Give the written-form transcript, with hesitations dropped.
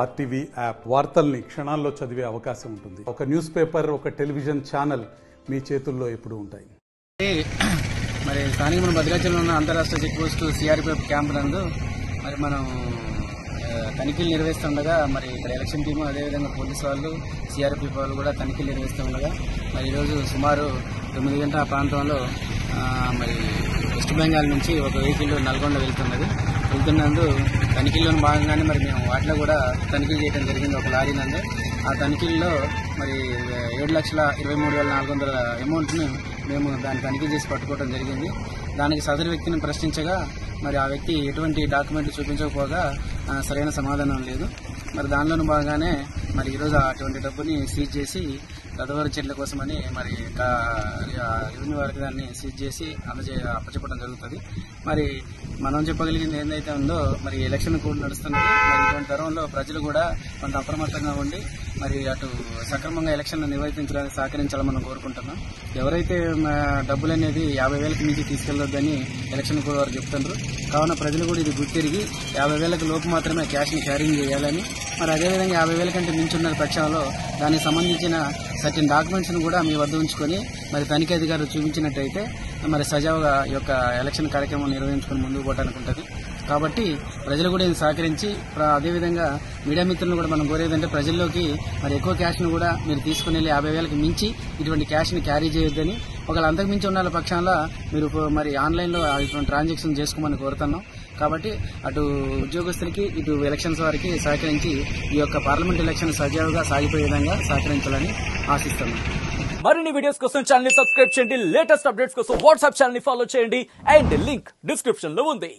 RTV app వార్తల్ని క్షణాల్లో చదివే అవకాశం ఉంటుంది. ఒక న్యూస్ పేపర్, ఒక టెలివిజన్ ఛానల్ మీ చేతుల్లో ఎప్పుడూ ఉంటాయి. మరి స్థానిక మన భద్రాచలంలో ఉన్న అంతరాష్ట్ర చెక్ పోస్టు సిఆర్పిఎఫ్ క్యాంప్ నందు మరి మనం తనిఖీలు నిర్వహిస్తుండగా మరి ఇక్కడ ఎలక్షన్ టీము అదేవిధంగా పోలీసు వాళ్ళు సిఆర్పిఎఫ్ వాళ్ళు కూడా తనిఖీలు నిర్వహిస్తుండగా మరి ఈరోజు సుమారు 9 గంటల ప్రాంతంలో మరి వెస్ట్ బెంగాల్ నుంచి ఒక వెహికల్ నల్గొండ వెళ్తున్నందు తనిఖీల్లో భాగంగానే మరి మేము వాటిలో కూడా తనిఖీ చేయడం జరిగింది. ఒక లారీ నందు ఆ తనిఖీల్లో మరి 7,23,400 అమౌంట్ను మేము దాన్ని తనిఖీ చేసి పట్టుకోవడం జరిగింది. దానికి సదరు వ్యక్తిని ప్రశ్నించగా మరి ఆ వ్యక్తి ఎటువంటి డాక్యుమెంట్లు చూపించకపోగా సరైన సమాధానం లేదు. మరి దానిలోని భాగంగానే మరి ఈరోజు అటువంటి డబ్బుని సీజ్ చేసి తదుపరి చర్యల కోసమని మరి రెవెన్యూ వారికి దాన్ని సీజ్ చేసి అప్పచెప్పడం జరుగుతుంది. మరి మనం చెప్పగలిగింది ఏదైతే ఉందో మరి ఎలక్షన్ కూడా నడుస్తున్నది. మరి ఇటువంటి తరంలో ప్రజలు కూడా కొంత అప్రమత్తంగా ఉండి మరి అటు సక్రమంగా ఎలక్షన్ నిర్వహించడానికి సహకరించాలని మనం కోరుకుంటున్నాం. ఎవరైతే డబ్బులు అనేది 50,000కి మించి తీసుకెళ్లొద్దని ఎలక్షన్ కూడా వారు చెప్తున్నారు. కావున ప్రజలు కూడా ఇది గుర్తిరిగి 50,000కి లోపు మాత్రమే క్యాష్ని క్యారింగ్ చేయాలని, మరి అదేవిధంగా 50,000 కంటే మించి ఉన్న పక్షంలో దానికి సంబంధించిన సర్టెన్ డాక్యుమెంట్స్ను కూడా మీ వద్ద ఉంచుకొని మరి తనిఖీ అధికారులు చూపించినట్టయితే మరి సజావుగా ఈ యొక్క ఎలక్షన్ కార్యక్రమం నిర్వహించుకుని ముందుకు పోవడానికి ఉంటుంది. కాబట్టి ప్రజలు కూడా ఇది సహకరించి అదేవిధంగా మీడియా మిత్రులను కూడా మనం కోరేదంటే ప్రజల్లోకి మరి ఎక్కువ క్యాష్ను కూడా మీరు తీసుకుని వెళ్ళి 50,000కి మించి ఇటువంటి క్యాష్ని క్యారీ చేయొద్దని, ఒకవేళ అంతకు మించి ఉన్న పక్షంలో మీరు మరి ఆన్లైన్లో ఇటువంటి ట్రాన్సాక్షన్ చేసుకోమని కోరుతున్నాం. కాబట్టి అటు ఉద్యోగస్తులకి ఇటు ఎలక్షన్స్ వారికి సహకరించి ఈ యొక్క పార్లమెంట్ ఎలక్షన్ సజావుగా సాగిపోయే విధంగా సహకరించాలని ఆశిస్తున్నాం. మరిన్ని వీడియోస్ కోసం ఛానల్ ని సబ్స్క్రైబ్ చేయండి. లేటెస్ట్ అప్డేట్స్ కోసం వాట్సాప్ ఛానల్ ని ఫాలో చేయండి. అండ్ లింక్ డిస్క్రిప్షన్ లో ఉంది.